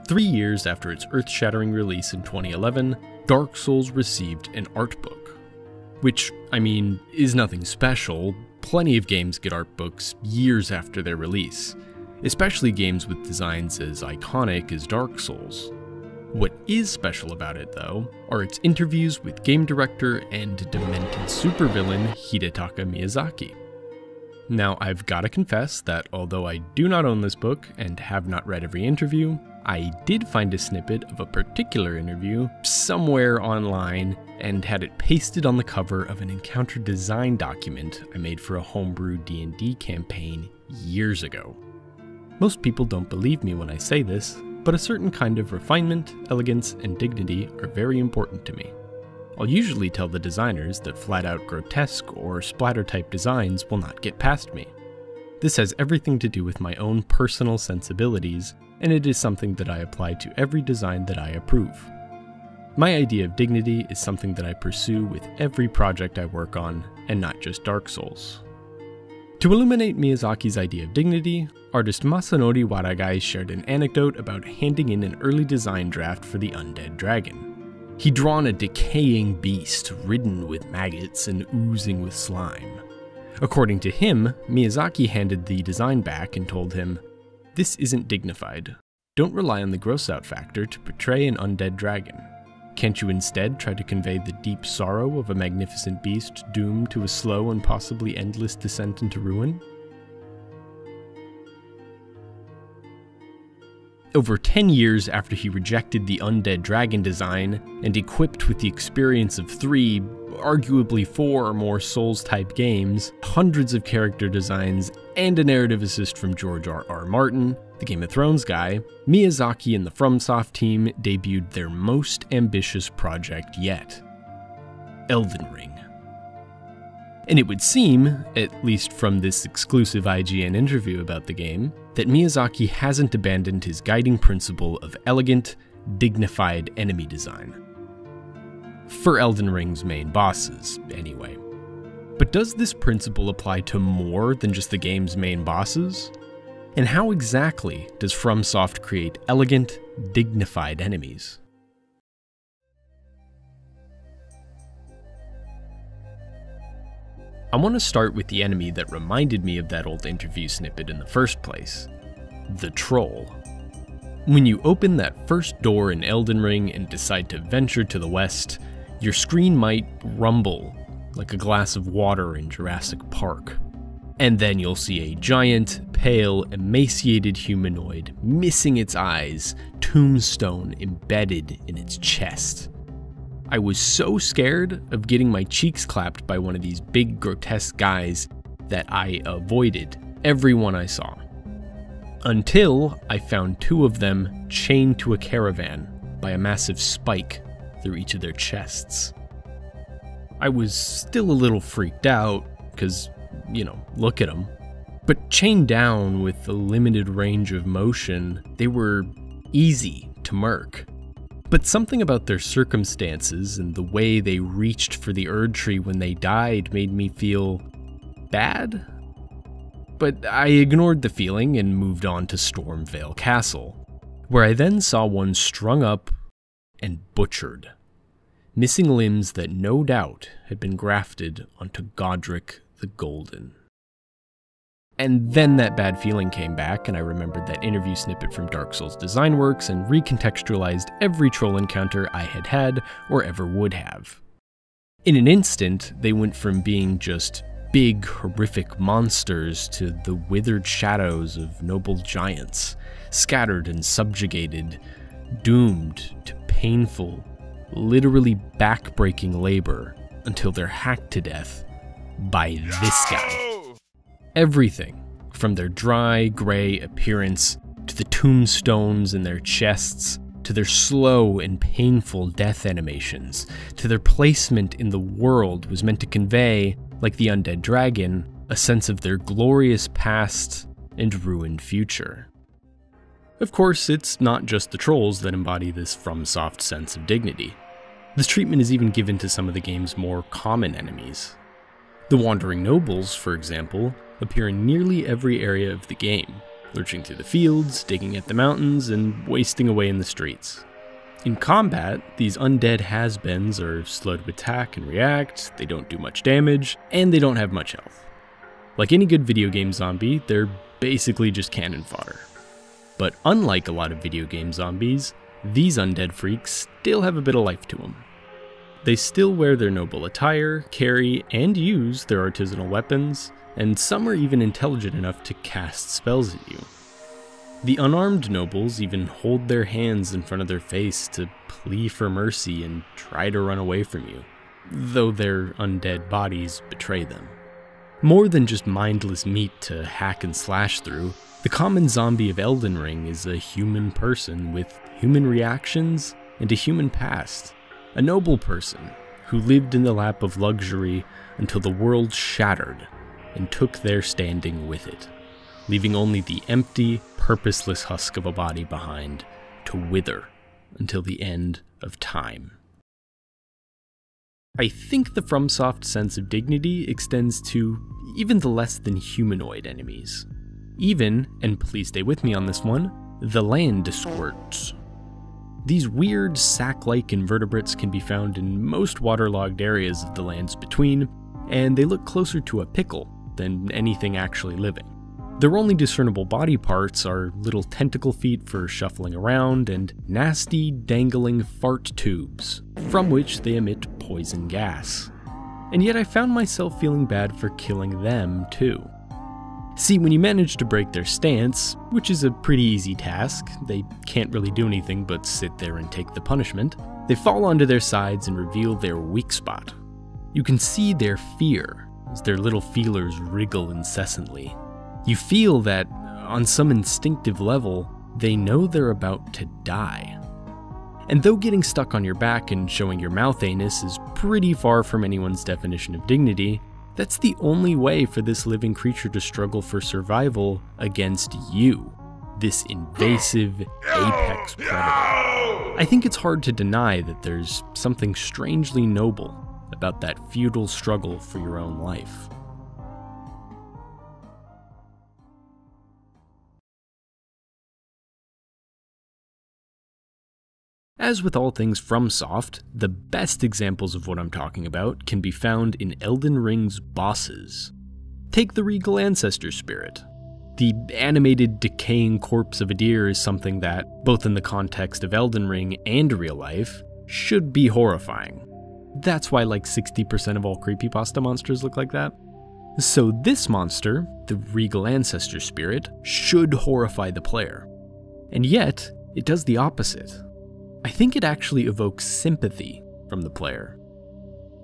3 years after its earth-shattering release in 2011, Dark Souls received an artbook. Which, I mean, is nothing special. Plenty of games get artbooks years after their release, especially games with designs as iconic as Dark Souls. What is special about it, though, are its interviews with game director and demented supervillain Hidetaka Miyazaki. Now, I've gotta confess that although I do not own this book and have not read every interview, I did find a snippet of a particular interview somewhere online and had it pasted on the cover of an encounter design document I made for a homebrew D&D campaign years ago. Most people don't believe me when I say this, but a certain kind of refinement, elegance, and dignity are very important to me. I'll usually tell the designers that flat-out grotesque or splatter-type designs will not get past me. This has everything to do with my own personal sensibilities, and it is something that I apply to every design that I approve. My idea of dignity is something that I pursue with every project I work on, and not just Dark Souls. To illuminate Miyazaki's idea of dignity, artist Masanori Waragai shared an anecdote about handing in an early design draft for the undead dragon. He'd drawn a decaying beast ridden with maggots and oozing with slime. According to him, Miyazaki handed the design back and told him, "This isn't dignified. Don't rely on the gross-out factor to portray an undead dragon. Can't you instead try to convey the deep sorrow of a magnificent beast doomed to a slow and possibly endless descent into ruin?" Over 10 years after he rejected the undead dragon design, and equipped with the experience of 3, arguably 4 or more Souls-type games, hundreds of character designs, and a narrative assist from George R.R. Martin, the Game of Thrones guy, Miyazaki and the FromSoft team debuted their most ambitious project yet: Elden Ring. And it would seem, at least from this exclusive IGN interview about the game, that Miyazaki hasn't abandoned his guiding principle of elegant, dignified enemy design. For Elden Ring's main bosses, anyway. But does this principle apply to more than just the game's main bosses? And how exactly does FromSoft create elegant, dignified enemies? I want to start with the enemy that reminded me of that old interview snippet in the first place: the troll. When you open that first door in Elden Ring and decide to venture to the west, your screen might rumble like a glass of water in Jurassic Park. And then you'll see a giant, pale, emaciated humanoid, missing its eyes, tombstone embedded in its chest. I was so scared of getting my cheeks clapped by one of these big grotesque guys that I avoided everyone I saw. Until I found 2 of them chained to a caravan by a massive spike through each of their chests. I was still a little freaked out, because, you know, look at them. But chained down with a limited range of motion, they were easy to murk. But something about their circumstances and the way they reached for the Erd Tree when they died made me feel bad? But I ignored the feeling and moved on to Stormvale Castle, where I then saw one strung up and butchered, missing limbs that no doubt had been grafted onto Godric the Golden. And then that bad feeling came back, and I remembered that interview snippet from Dark Souls Design Works and recontextualized every troll encounter I had had or ever would have. In an instant, they went from being just big, horrific monsters to the withered shadows of noble giants, scattered and subjugated, doomed to painful, literally back-breaking labor until they're hacked to death by this guy. Everything, from their dry, grey appearance, to the tombstones in their chests, to their slow and painful death animations, to their placement in the world, was meant to convey, like the undead dragon, a sense of their glorious past and ruined future. Of course, it's not just the trolls that embody this FromSoft sense of dignity. This treatment is even given to some of the game's more common enemies. The Wandering Nobles, for example, appear in nearly every area of the game, lurching through the fields, digging at the mountains, and wasting away in the streets. In combat, these undead has-beens are slow to attack and react, they don't do much damage, and they don't have much health. Like any good video game zombie, they're basically just cannon fodder. But unlike a lot of video game zombies, these undead freaks still have a bit of life to them. They still wear their noble attire, carry and use their artisanal weapons, and some are even intelligent enough to cast spells at you. The unarmed nobles even hold their hands in front of their face to plea for mercy and try to run away from you, though their undead bodies betray them. More than just mindless meat to hack and slash through, the common zombie of Elden Ring is a human person with human reactions and a human past. A noble person who lived in the lap of luxury until the world shattered and took their standing with it, leaving only the empty, purposeless husk of a body behind to wither until the end of time. I think the FromSoft sense of dignity extends to even the less than humanoid enemies. Even, and please stay with me on this one, the land squirts. These weird sack-like invertebrates can be found in most waterlogged areas of the lands between, and they look closer to a pickle than anything actually living. Their only discernible body parts are little tentacle feet for shuffling around and nasty, dangling fart tubes, from which they emit poison gas. And yet I found myself feeling bad for killing them too. See, when you manage to break their stance, which is a pretty easy task, they can't really do anything but sit there and take the punishment, they fall onto their sides and reveal their weak spot. You can see their fear as their little feelers wriggle incessantly. You feel that, on some instinctive level, they know they're about to die. And though getting stuck on your back and showing your mouth anus is pretty far from anyone's definition of dignity, that's the only way for this living creature to struggle for survival against you, this invasive apex predator. I think it's hard to deny that there's something strangely noble about that futile struggle for your own life. As with all things FromSoft, the best examples of what I'm talking about can be found in Elden Ring's bosses. Take the regal Ancestor spirit. The animated, decaying corpse of a deer is something that, both in the context of Elden Ring and real life, should be horrifying. That's why like 60% of all creepypasta monsters look like that. So this monster, the regal Ancestor spirit, should horrify the player. And yet, it does the opposite. I think it actually evokes sympathy from the player.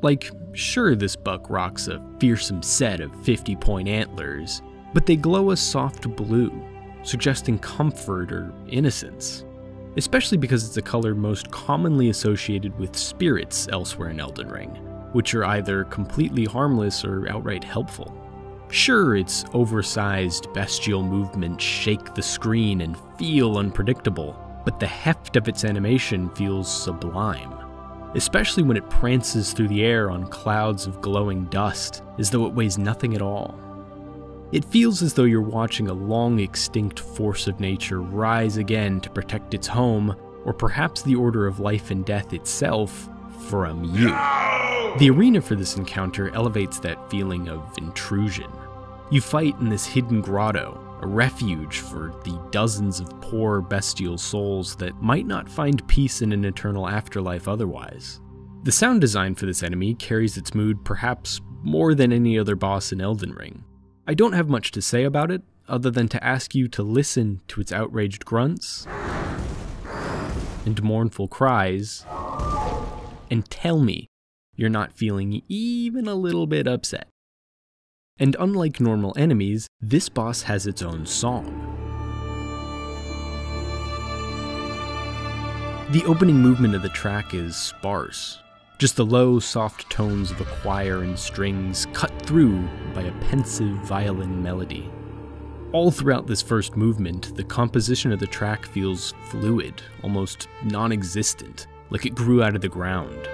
Like, sure, this buck rocks a fearsome set of 50-point antlers, but they glow a soft blue, suggesting comfort or innocence, especially because it's a color most commonly associated with spirits elsewhere in Elden Ring, which are either completely harmless or outright helpful. Sure, its oversized, bestial movements shake the screen and feel unpredictable, but the heft of its animation feels sublime, especially when it prances through the air on clouds of glowing dust, as though it weighs nothing at all. It feels as though you're watching a long-extinct force of nature rise again to protect its home, or perhaps the order of life and death itself, from you. No! The arena for this encounter elevates that feeling of intrusion. You fight in this hidden grotto, a refuge for the dozens of poor bestial souls that might not find peace in an eternal afterlife otherwise. The sound design for this enemy carries its mood perhaps more than any other boss in Elden Ring. I don't have much to say about it, other than to ask you to listen to its outraged grunts and mournful cries, and tell me you're not feeling even a little bit upset. And unlike normal enemies, this boss has its own song. The opening movement of the track is sparse, just the low, soft tones of a choir and strings cut through by a pensive violin melody. All throughout this first movement, the composition of the track feels fluid, almost non-existent, like it grew out of the ground.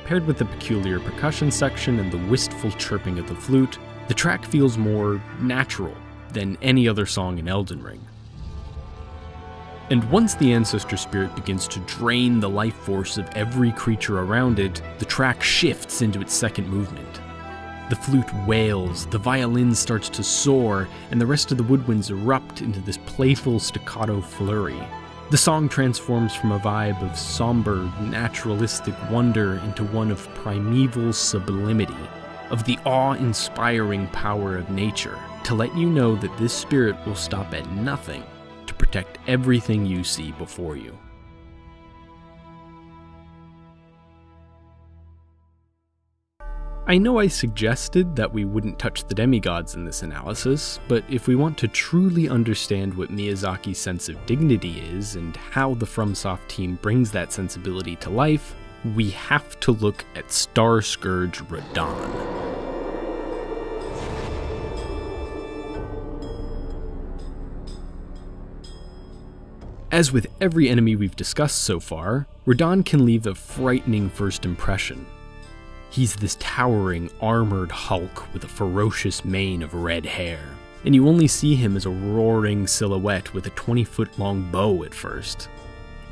Paired with the peculiar percussion section and the wistful chirping of the flute, the track feels more natural than any other song in Elden Ring. And once the Ancestor spirit begins to drain the life force of every creature around it, the track shifts into its second movement. The flute wails, the violin starts to soar, and the rest of the woodwinds erupt into this playful staccato flurry. The song transforms from a vibe of somber, naturalistic wonder into one of primeval sublimity, of the awe-inspiring power of nature, to let you know that this spirit will stop at nothing to protect everything you see before you. I know I suggested that we wouldn't touch the demigods in this analysis, but if we want to truly understand what Miyazaki's sense of dignity is and how the FromSoft team brings that sensibility to life, we have to look at Starscourge Radahn. As with every enemy we've discussed so far, Radahn can leave a frightening first impression. He's this towering, armored hulk with a ferocious mane of red hair, and you only see him as a roaring silhouette with a 20-foot-long bow at first.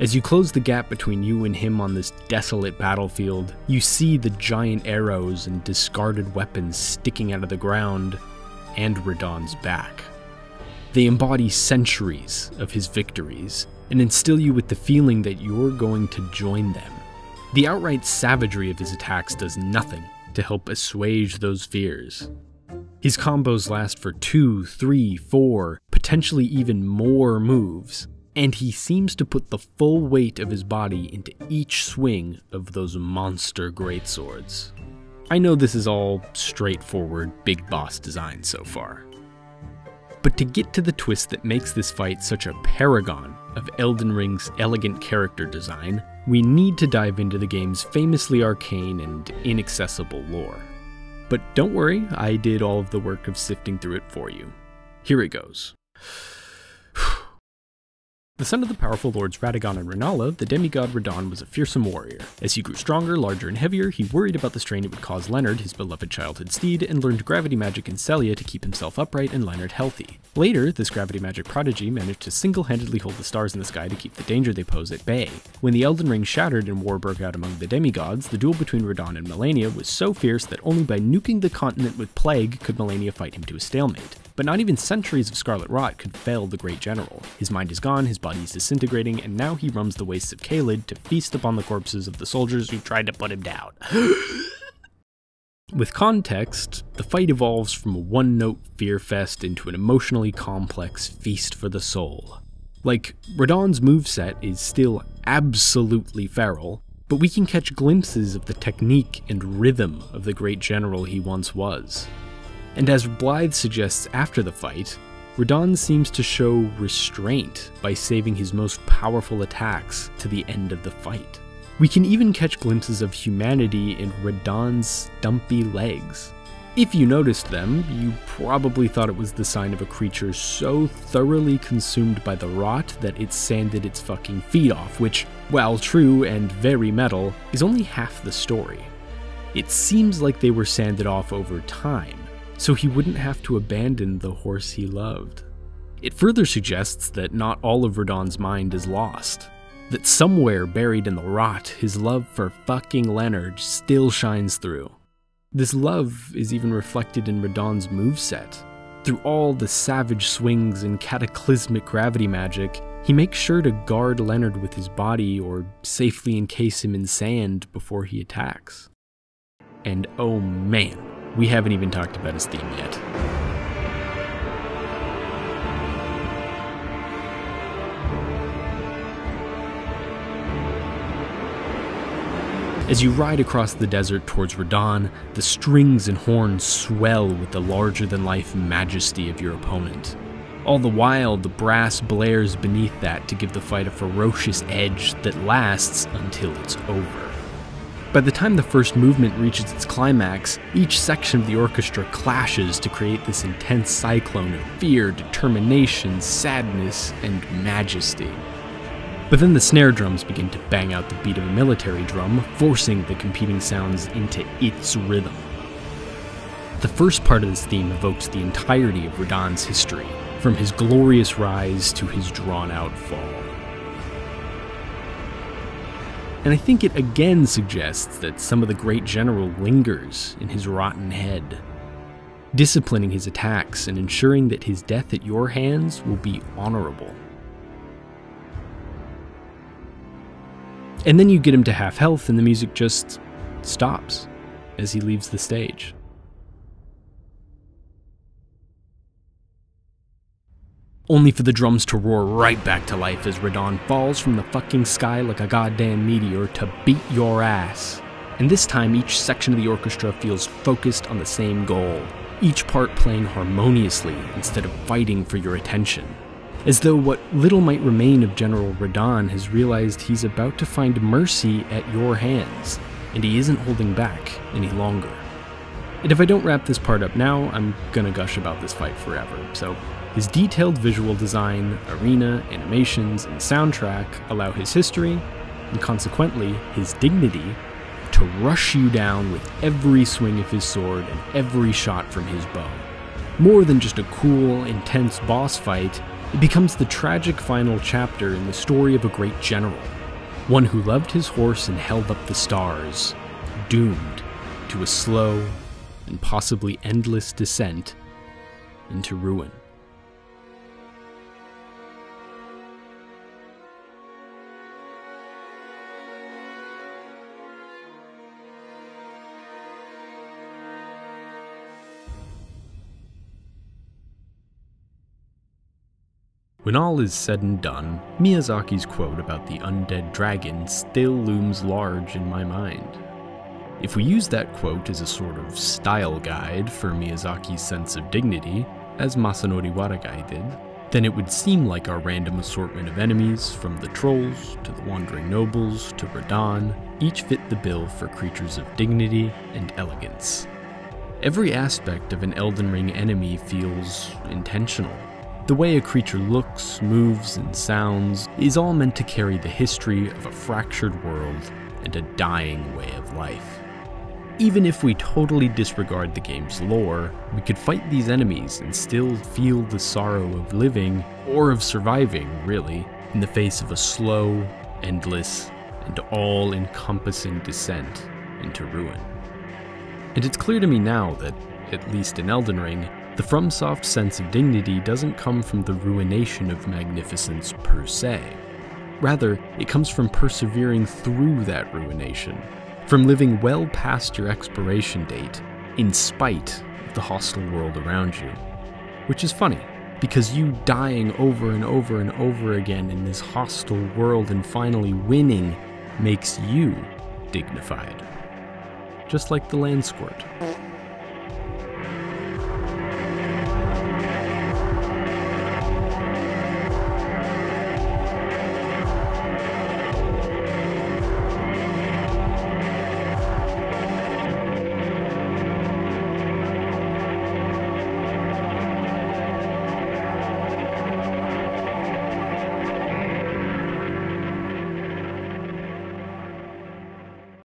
As you close the gap between you and him on this desolate battlefield, you see the giant arrows and discarded weapons sticking out of the ground, and Radahn's back. They embody centuries of his victories, and instill you with the feeling that you're going to join them. The outright savagery of his attacks does nothing to help assuage those fears. His combos last for 2, 3, 4, potentially even more moves, and he seems to put the full weight of his body into each swing of those monster greatswords. I know this is all straightforward big boss design so far. But to get to the twist that makes this fight such a paragon of Elden Ring's elegant character design, we need to dive into the game's famously arcane and inaccessible lore. But don't worry, I did all of the work of sifting through it for you. Here it goes. The son of the powerful lords Radahn and Rennala, the demigod Radahn was a fearsome warrior. As he grew stronger, larger, and heavier, he worried about the strain it would cause Leonard, his beloved childhood steed, and learned gravity magic in Celia to keep himself upright and Leonard healthy. Later, this gravity magic prodigy managed to single-handedly hold the stars in the sky to keep the danger they pose at bay. When the Elden Ring shattered and war broke out among the demigods, the duel between Radahn and Malenia was so fierce that only by nuking the continent with plague could Malenia fight him to a stalemate. But not even centuries of scarlet rot could fail the great general. His mind is gone, his body is disintegrating, and now he roams the wastes of Caelid to feast upon the corpses of the soldiers who tried to put him down. With context, the fight evolves from a one-note fear fest into an emotionally complex feast for the soul. Like, Radahn's moveset is still absolutely feral, but we can catch glimpses of the technique and rhythm of the great general he once was. And as Blythe suggests after the fight, Radahn seems to show restraint by saving his most powerful attacks to the end of the fight. We can even catch glimpses of humanity in Radahn's stumpy legs. If you noticed them, you probably thought it was the sign of a creature so thoroughly consumed by the rot that it sanded its fucking feet off, which, while true and very metal, is only half the story. It seems like they were sanded off over time, so he wouldn't have to abandon the horse he loved. It further suggests that not all of Radahn's mind is lost, that somewhere buried in the rot, his love for fucking Leonard still shines through. This love is even reflected in Radahn's moveset. Through all the savage swings and cataclysmic gravity magic, he makes sure to guard Leonard with his body or safely encase him in sand before he attacks. And oh man, we haven't even talked about his theme yet. As you ride across the desert towards Radahn, the strings and horns swell with the larger-than-life majesty of your opponent. All the while, the brass blares beneath that to give the fight a ferocious edge that lasts until it's over. By the time the first movement reaches its climax, each section of the orchestra clashes to create this intense cyclone of fear, determination, sadness, and majesty. But then the snare drums begin to bang out the beat of a military drum, forcing the competing sounds into its rhythm. The first part of this theme evokes the entirety of Radahn's history, from his glorious rise to his drawn-out fall. And I think it again suggests that some of the great general lingers in his rotten head, disciplining his attacks and ensuring that his death at your hands will be honorable. And then you get him to half health and the music just stops as he leaves the stage. Only for the drums to roar right back to life as Radahn falls from the fucking sky like a goddamn meteor to beat your ass. And this time each section of the orchestra feels focused on the same goal, each part playing harmoniously instead of fighting for your attention. As though what little might remain of General Radahn has realized he's about to find mercy at your hands, and he isn't holding back any longer. And if I don't wrap this part up now, I'm gonna gush about this fight forever, so his detailed visual design, arena, animations, and soundtrack allow his history, and consequently his dignity, to rush you down with every swing of his sword and every shot from his bow. More than just a cool, intense boss fight, it becomes the tragic final chapter in the story of a great general, one who loved his horse and held up the stars, doomed to a slow and possibly endless descent into ruin. When all is said and done, Miyazaki's quote about the undead dragon still looms large in my mind. If we use that quote as a sort of style guide for Miyazaki's sense of dignity, as Masanori Waragai did, then it would seem like our random assortment of enemies, from the trolls to the wandering nobles to Radahn, each fit the bill for creatures of dignity and elegance. Every aspect of an Elden Ring enemy feels intentional. The way a creature looks, moves, and sounds is all meant to carry the history of a fractured world and a dying way of life. Even if we totally disregard the game's lore, we could fight these enemies and still feel the sorrow of living, or of surviving, really, in the face of a slow, endless, and all-encompassing descent into ruin. And it's clear to me now that, at least in Elden Ring, the FromSoft's sense of dignity doesn't come from the ruination of magnificence per se. Rather, it comes from persevering through that ruination, from living well past your expiration date, in spite of the hostile world around you. Which is funny, because you dying over and over and over again in this hostile world and finally winning makes you dignified. Just like the land squirt.